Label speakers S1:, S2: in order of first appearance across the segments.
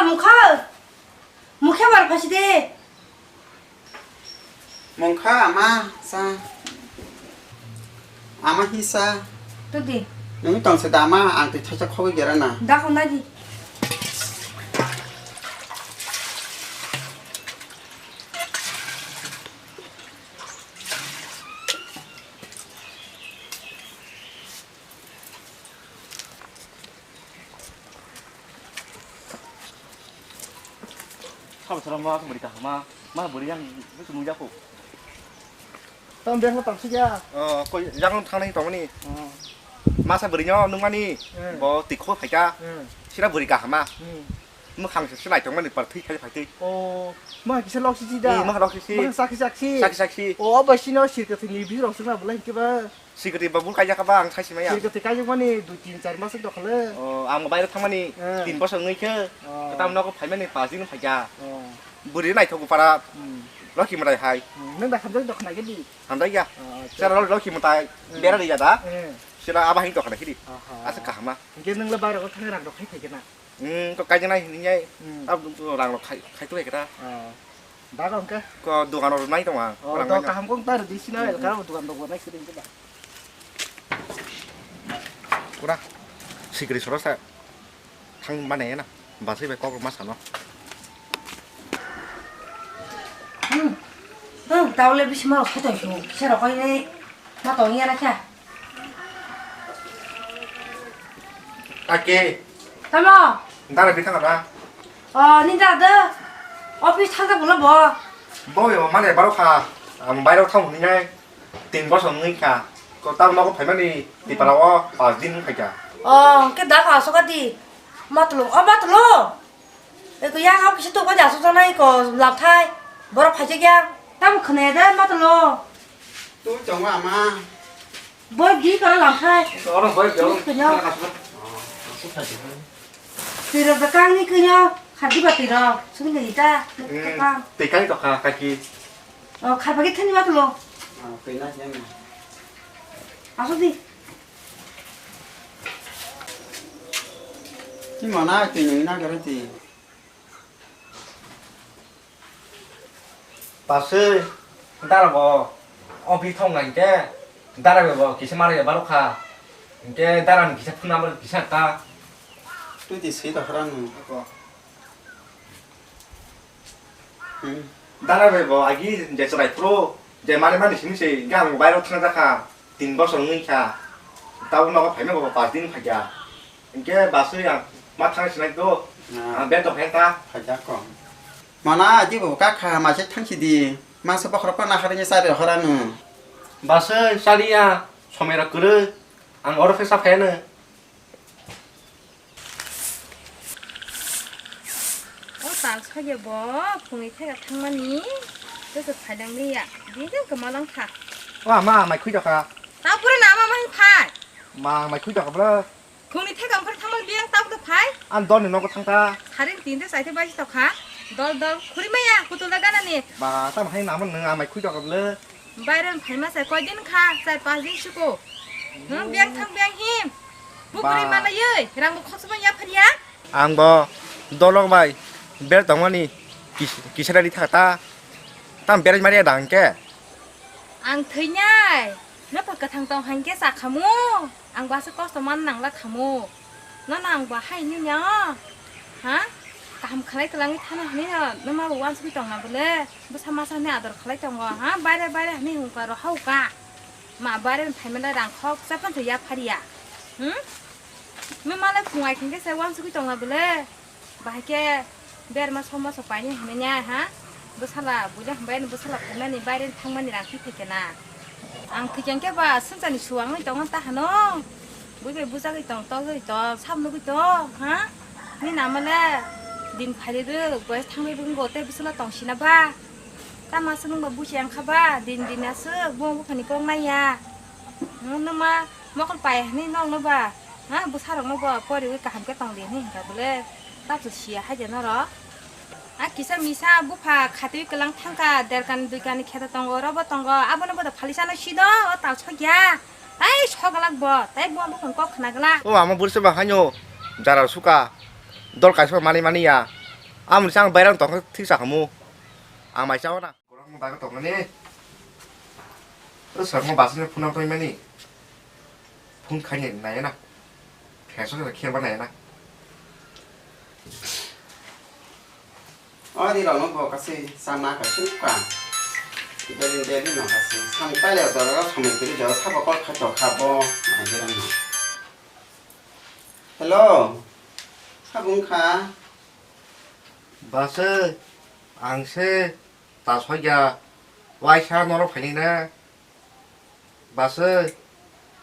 S1: मुखा बार फासी दे
S2: Mongka ama sa ama hisa
S1: तो दे
S2: nung tong sedama ang ti thacha khogi gera na
S1: दाखो ना जी
S3: Kamu salam ma berita ma beri yang itu nunggu aku.
S4: Tao biar tao sih ya.
S3: Kau yang thang này tong này. Masa beri nhau nung mani. Bo tikho phải cha. Sila beri kah ma. Mức hàng sẽ lại trong mani bật thi hay phải thi.
S4: Mà cái lọc xí đã.
S3: Mức lọc xí.
S4: Mà saksi.
S3: Saksi.
S4: Bà xin nó xịt cái gì biết rồi xứng là lên cái ba.
S3: Si cái babu kaya ka bang sai simaya.
S4: Xịt cái cái mà này 2-3 mas được rồi.
S3: Ang mobile thang mani. Tin bos ngai ke. Tam nó có phải mani pa jing phải cha. Beri này thôi para. Lo khi mà đại hai.
S4: Nên đã không được này cái gì.
S3: Làm đấy ya. Sẽ lo khi mà tai bé ra đi ya đã. Sẽ là abah itu kan đi. Asa kah ma.
S4: Cái nâng là ba được có thằng rằng được hết thầy cái nào.
S3: Có cái như này như vậy. Tao rằng là khai tuổi cái ta.
S4: Đã không cái.
S3: Có đồ ăn rồi này tao mà.
S4: Đó cả không có ta được đi xin nói là cái đồ ăn đồ này cứ đi cái bạn.
S3: Kurang. Si kiri soros ta. Thang mana na. Ba sai ko ko mas ano.
S1: tao lấy bít mà không thể dùng xe đạp coi đây mà tao nghe nó kìa
S3: Ake.
S1: tao mà
S3: Ntar lebih thang apa?
S1: ninja đó office thằng ta cũng là bỏ
S3: Boy mana baru kha. Bayar thang ni nhai. Tin bos ngai kha. Ko tao nó có phải mani di palawa pa din phải cha.
S1: cái đá khảo số cái gì mà tụi cái cái giang học cái tụi có giả số này có làm thay bỏ phải chơi giang tao một khné đấy mà tụi
S2: tu chong ama
S1: bữa gì có làm thay
S3: Orang boy
S1: cái nhau từ rồi cái căng đi cứ nhau khai đi vào từ rồi xuống cái gì ta cái căng
S3: Tikai to kha kaki.
S1: khai vào cái thân mà tụi
S2: ke na yang
S1: à số gì
S2: ni mana ti ni na gera ti
S3: Bà sư, người ta là bò ông phi thông ngành cái người ta là bò kỳ xe mari baru kha cái người ta là kỳ xe phun năm kỳ xe ta
S2: tu ti sei da khran
S3: người ta là bò agi giải sợi pro giải mari mari xin gì cái hàng mobile thằng ta kha tin bao số người kha tao nó có phải mấy bò bà tin phải cha cái bà sư à mắt thằng xin này đó bé tộc hết ta
S2: phải ja ko mana ji bo ka kha ma se thang chi di ma se ba khra pa na khara ni sa de khara nu
S3: bà sư salia somera kuru ang oro fesa phene
S1: tao khai giờ bỏ phùng ấy thay cả thằng mà ní cái sự phải đăng đi ạ đi chứ cầm mà lăng thả
S3: wa ma mày khui à
S1: tao bữa nào mà mày phải
S3: mà mày khui chọc bơ
S1: phùng ấy thay cầm phải thằng mà biếng tao cũng phải
S3: ăn đòn nó có thằng ta
S1: 다른 딘데 사이트 바지 또 가? 널 구리매야 고돌라 가나니
S3: bà tao mà hay làm mình mày khui chọc bơ
S1: 바이런 발마 살 거진 카 살 바지 쉬고 응 비앙 탕 비앙 힘 부끄리 말라 예 이랑 뭐 커스만 야파리야
S3: ang bo dolong bai ber tongani kisara di thata tam ber mari dang ke
S1: 앙 th이냐 nó phải cả thằng tông hành cái sạc khamo 앙 바스 커스만 낭라 khamo nó nàng bà hay như nhá hả cảm khai cái lăng thằng này nè nó mà buồn suy trọng nào vậy bữa sáng sáng này ở khai trọng à hả bài đây này không phải rồi hậu cả mà bài đây phải mình đã đang khóc sắp phân thời gian phải đi à mà lại phùng ai cái xe buồn suy trọng nào vậy bài kia bé mà xong mà sắp bài như thế này hả bữa sáng là buổi sáng bữa sáng là hôm nay bài đây thằng mình đang thích cái nào ăn cái chẳng cái bà sinh ra đi xuống cái trọng ta hả nó buổi sáng cái trọng to cái to xong nó cái to hảนี่น้ำมันแหละดินไผ่เรื่อยๆไว้ทางไม่บึงโบเต้บิสละตองชินะบ้าถ้ามาสนุกแบบบูเชียงค่ะบ้าดินนะเสื้อบ้วงบุคคลกองนายาน้ำมาคนไปนี่น้องนะบ้าฮะบุษราของน้องบ้าพอดีก็หันก็ตองเดียนนี่กันไปเลยตั้งจุดเชียให้เจนนะหรอกิซามิซาบุพาขัดวิกลังทั้งกาเดลกันดูกันแค่ตองก็รบตองก็อาบุนบุตรพลิชานะชิดอตาวชกยาไอ้ชกลักบ่แต่บ้วงบุคคลก็ขนาดละ
S3: o ama burse ba hanyo jara suka dol kai so mani ya 아무리 상 바이랑 동 티사 하모 아 마이 짜오나 고랑 바가 동네 서랑 바스네 푸나 도이마니 푼 칸이 나야나 계속해서 키워봐 나야나
S2: 어디로 놓고 같이 삼나 같이 과 이들이 너 같이 삼 빨려 들어가 소매들이 저 사고 걸 가져 가보 이런 거 헬로 사분카
S3: 바스 앙세 다소야 와이샤 너로 파니나 바스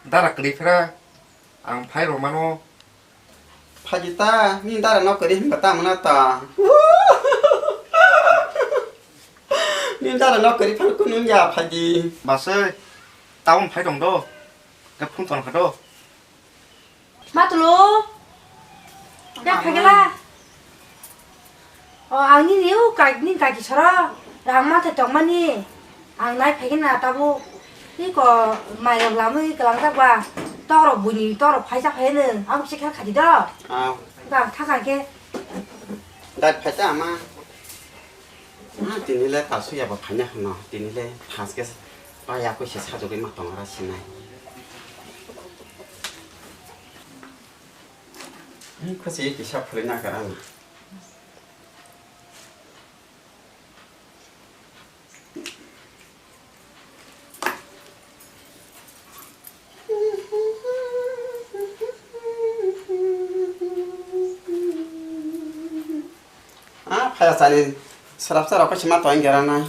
S3: 다라 클리프라 앙 파이로마노
S2: 파지타 니 따라 너 그리 힘 갖다 문었다 니 따라 너 그리 팔 끊는 야 파지
S3: 바스 다운 파이 정도 그 푼돈 가도
S1: 마틀로 야 파게라 아니 니우 니 가기처럼 랑마한테 정만이 앙나이 파게나 따보 이거 마이랑 라무이 그랑다가 떨어 보니 떨어 파이사파에는 아무씩 할 가지다
S2: 아
S1: 그러니까 타가게
S2: 나 파자 아마 아 디니레 다수야 뭐 파냐 하나 디니레 다스게 빠야 고시 사족이 막 동하라 시네 그래서 이렇게 샤프를 나가라나 아 파야사니 서랍서랍 같이 맛도 안 결하나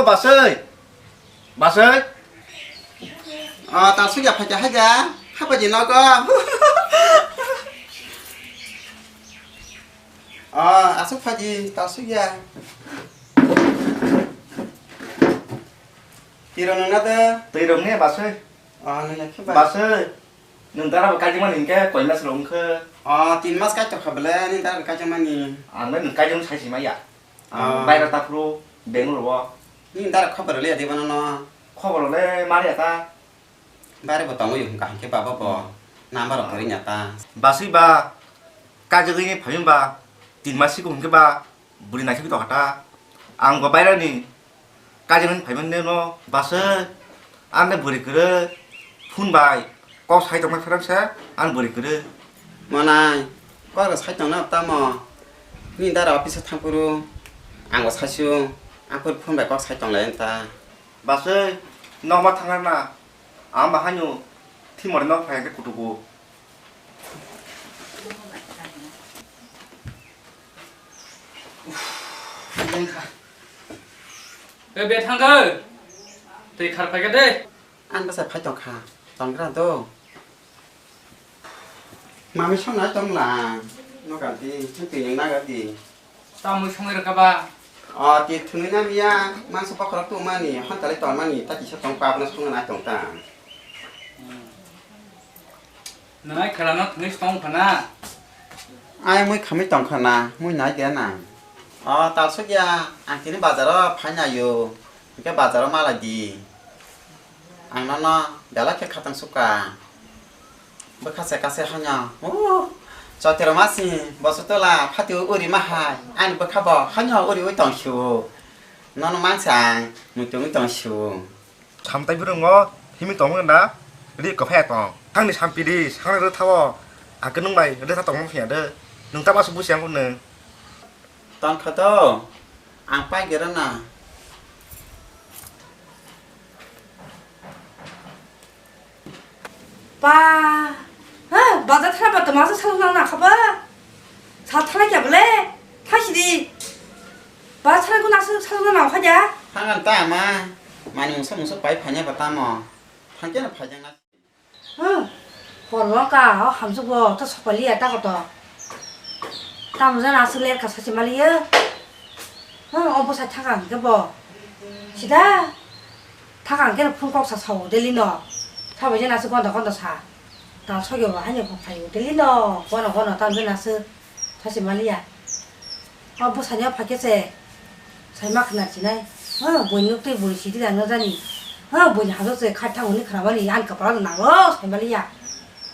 S3: 바스 바스
S2: 다수야 파자 하자 할아버지 너가 아숙파지 다수야 이러는 나다
S3: 뜨이롱네 바스
S2: 너냐 키바
S3: 바스 능다라 까지만 인게 거이나스 롱크
S2: 틴마스 까죠 카블레 닌다 까죠마니
S3: 안면 능까지는 사시마야 바이라 따프로 뱅으로 와
S2: 닌다 커버를 해야 되바나
S3: 커버로네 말이야다
S2: 바레 보통 뭐 함께 봐봐 남바로 버리냐다
S3: 바스이바 까지그니 파윤바 딘마시고 홈게바 물이 나시기도 하다 안과 바이라니 까지는 파면 내노 바스 안내 버리 그릇 푼바이 꼭 사이동만 프랑스 안 버리 그릇
S2: 뭐나 과거 살짝 없다 뭐 닌다라 앞에서 탕구로 안고 사시오 안고 폰백 꽉 살짝 내는다
S3: 바스 너마 탕하나 아마 한유 팀머리 너 파양게 구두고
S5: 왜 탄가? 되게 가르파게 돼.
S2: ăn bữa phải chọn khá toàn cái đâu mà mới xong nói trong là nó cả gì chứ tiền những cái gì
S5: tao mới xong rồi các bạn.
S2: thì thường ngày bây giờ mang số bạc khóa tụ mà nè hắn ta lấy toàn mà nè ta chỉ sẽ trong qua nó xong là trong ta
S5: nói khả năng mới xong phải na.
S2: ai mới không biết trong khả năng mới nói cái nào tao xuất ra ăn cái bà giờ đó phải nhà yêu cái bà giờ đó mà là gì ăn nó để lại cái khát tăng suka bữa khát sẽ cắt sẽ hanya cho tiền mà xin bảo số tôi là phát tiêu uri mà hai anh bữa khát bỏ hanya uri với tổng số nó mang sang một tiếng tổng số
S3: 참 따비는 거 힘이 너무 간다 우리 거 해야 또 상리 참비리 상리를 타워 아 끊는 바이 우리 다 동문 해야 돼 눈 따봐서 무시한 거는
S2: toàn khát đâu ăn phải cái đó nè
S1: 빠, 맞아 탈아봤다 맞아 사고나 나가봐. 자 탈아기 볼래? 타시디. 맞아 탈고 나서 사고나 나가자.
S2: thằng anh ta mà những số bảy phải nhớ vào ta mà thằng chết là phải chẳng là
S1: 벌어가 함수고 또 속벌리야 따고도. 다무서 나슬레 가서지 말이야. 어버사 타강 그거. 시다. 타강 걔는 풍곡사 사오 들리노. 사버지 나서 건다 사. 다 속여 하냐 법하요 들리노. 거나 다 나서 다시 말이야. 어버사냐 밖에서 살막 나지네. 뭐 이렇게 보이시디가 너자니.
S6: 뭐냐 하셨어요. 칼탕 오늘 그나마니 안 까봐도 나로 살말이야.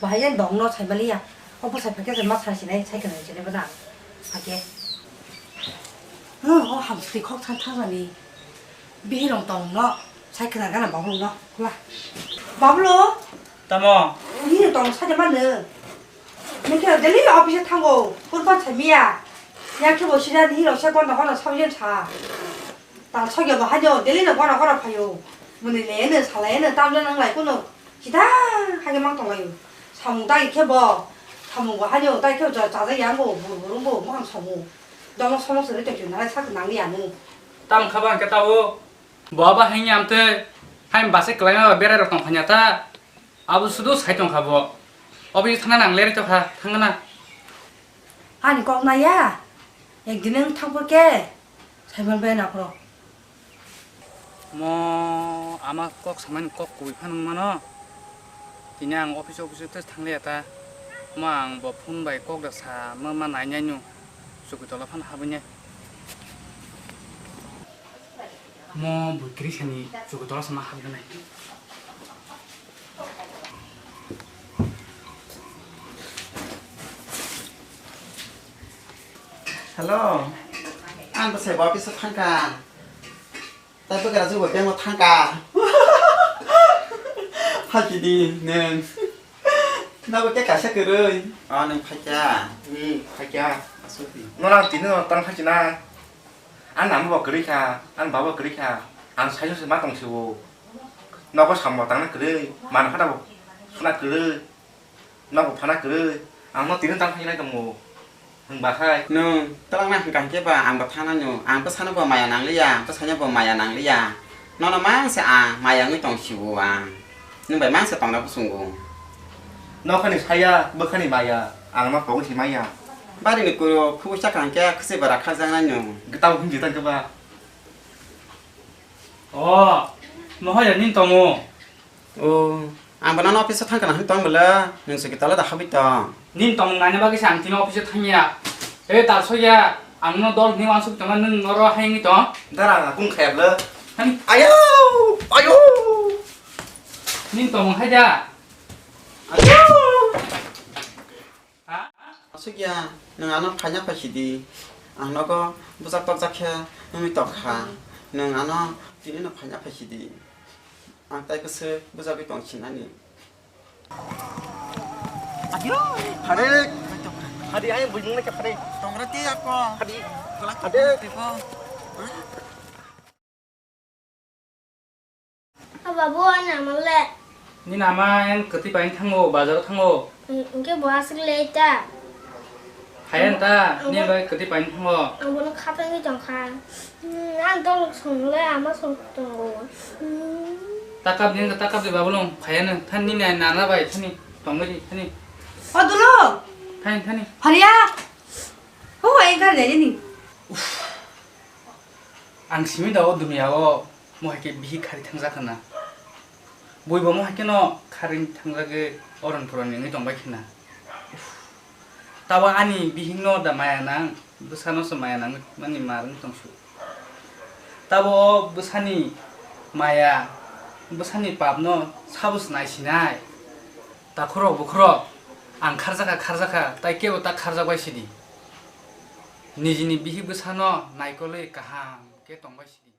S6: 와야 농로 살말이야. 오빠 살펴서 맛 사시네. 차이가 전에 보다. 하게. 함스티 콕찬 타서니 비롱 동로 차이가 나가나 먹을로. 그래. 먹을로.
S5: 따모
S6: 니는 동 사자만은. 내가 내리 앞에서 타고 꿀밭 재미야. 약해 보시라니 히로 세관도 하나 3년 차. 나 저기 뭐 하죠. 내리는 거라 봐요. 뭐네 내는 살래는 땀나는 거 있고는 기다 하게 막 동아요. 사무다이 켜봐. 사무고 하죠. 다이 켜줘. 자자 양고 뭐 하면 사무. 너무 소모스를 때 주나 사그 낭리 안
S5: 땀 가방 cái tao 뭐봐 행이 암때 하임 바세 클라이나 베라로 똥 파냐타 아부 수도 사이통 가보 어비 타나 낭레리 또 가. 당근아
S6: 아니 꼭 나야. 얘기는 타볼게. 잘만 배나 앞으로.
S5: 뭐 아마 꼭 사만 꼭 구입하는 거나 그냥 오피스 뜻 당래다 뭐뭐 폰바이 꼭 사 뭐만 아니냐뇨 저기 돌아판 하버냐 뭐 그리샤니 저기 돌아서만 하버네
S2: hello anh có thể bỏ cái số thang cả tại bữa cái là giúp bên một thang cả hay gì đi nên nó có cái cả sắc rồi nên phải cha
S3: 하기야 너랑 뒤는 땅 하지나 안 아무 그렇게 안 봐봐 그렇게 안 사줘서 마땅 치고 너가 삼모 땅나 그래 만 하다고 수나 그래 너가 파나 그래 너 뒤는 땅 하지나 뭐 흥바하이
S2: nương tao đang làm cái bà ăn bắp than nó nhiều ăn bắp than nó bò mày nắng lý à bắp than nó bò mày nắng lý à nó mang sẽ mày người trồng chịu nhưng bài mang sẽ trồng đâu có sung
S3: 너 칸이 사야 뭐 칸이 마야 안 보고 시 마야
S2: ba đi được cô khu chắc hàng kia cứ sẽ vào đặt khang giang nó nhiều
S3: 그 따고 힘들다 그봐
S5: 뭐 하야 닌 똥오
S2: ăn bữa nó biết thang cái nào hết toàn bữa là nhưng sự cái tao là đã không biết đó
S5: 닌 똥 나냐바기 상티노 오피스 타냐 에 따소야 안노 돌 니완숙 동안은 너로 하행이 또
S3: 나랑 공 캡러
S5: 아니
S3: 아유 아유
S5: 닌 똥 하자
S2: Sugia, nung ano kanya pa sidi, ano ko busak he, nung ito ka, nung ano tini na kanya pa sidi, ang tayo kasi busak itong sinani.
S3: 아유 하래 하디 아예 뭐 있는 게 하래
S2: Tong rati ako,
S3: 하디
S2: ada tipo.
S7: Babu anak melek.
S5: 닌 아마 엔 그티 바인 탕고 바자로 탕고
S7: Engke buah segeleta.
S5: 하얀다 닌 바이 그티 바인 탕고
S7: Ambil kafe ni jangka. Antol sungle ama sung tunggu.
S5: 따깝 닌 따깝 데 바블롱 하얀은 탄 니네 나나 바이 타니 똥거지 타니
S6: 둘러.
S5: 타니
S6: 하리야. 애가 내리니.
S5: 앙심이 더 두미하고 뭐 이렇게 미히카리 탕자카나 뭐이봐 뭐 할게노 카린 탕자게 어른 불안이 동바키나 tawa ani bihingno da mayanang busano sa mayanang mani marang tongsu tabo busani maya busani papno sabus nai sinai ta khoro bukhro ang kharjaka tai kebo ta kharjagwai sidi nijini bihi busano naikole kaham ke tongbai sidi